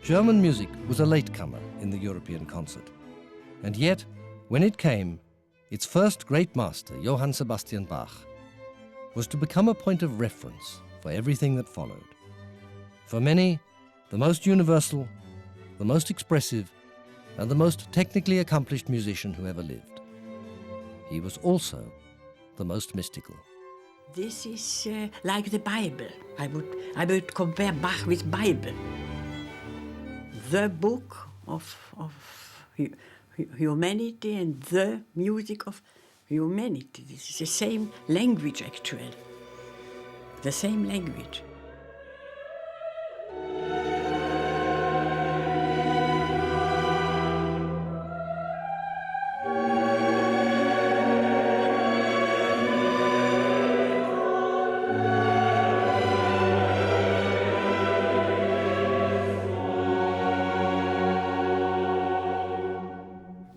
German music was a latecomer in the European concert. And yet, when it came, its first great master, Johann Sebastian Bach, was to become a point of reference for everything that followed. For many, the most universal, the most expressive, and the most technically accomplished musician who ever lived. He was also the most mystical. This is like the Bible. I would compare Bach with Bible. The book of humanity and the music of humanity. This is the same language, actually. The same language.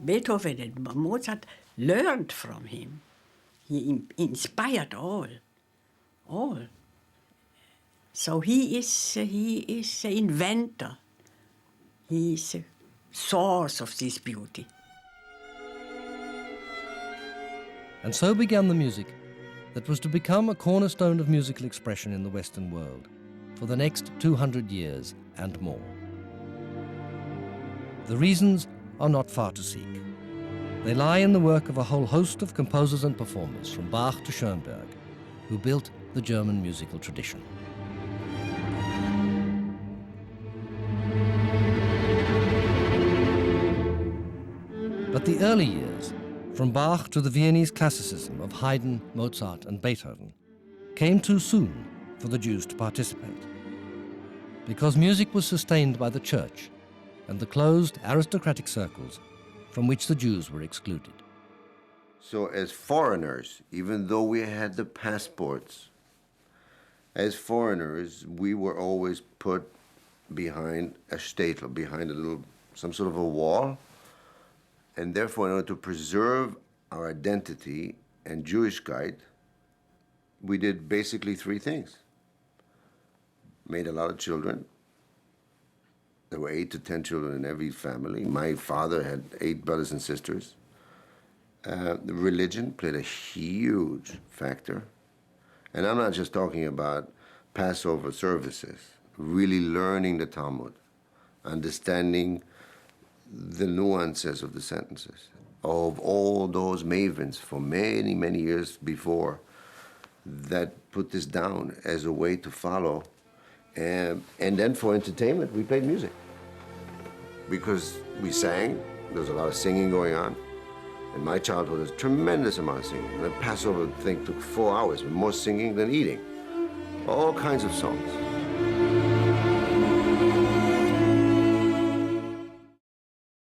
Beethoven and Mozart learned from him. He inspired all. So he is an inventor. He is a source of this beauty. And so began the music that was to become a cornerstone of musical expression in the Western world for the next 200 years and more. The reasons are not far to seek. They lie in the work of a whole host of composers and performers, from Bach to Schoenberg, who built the German musical tradition. But the early years, from Bach to the Viennese classicism of Haydn, Mozart, and Beethoven, came too soon for the Jews to participate, because music was sustained by the church and the closed aristocratic circles from which the Jews were excluded. So as foreigners, even though we had the passports, as foreigners, we were always put behind a shtetl, behind some sort of a wall. And therefore, in order to preserve our identity and Jewishkeit, we did basically three things. Made a lot of children. There were 8 to 10 children in every family. My father had 8 brothers and sisters. Religion played a huge factor. And I'm not just talking about Passover services, really learning the Talmud, understanding the nuances of the sentences, of all those mavens for many, many years before that put this down as a way to follow. And then for entertainment, we played music. Because we sang, there was a lot of singing going on. In my childhood, there was a tremendous amount of singing. And the Passover thing took 4 hours, with more singing than eating. All kinds of songs.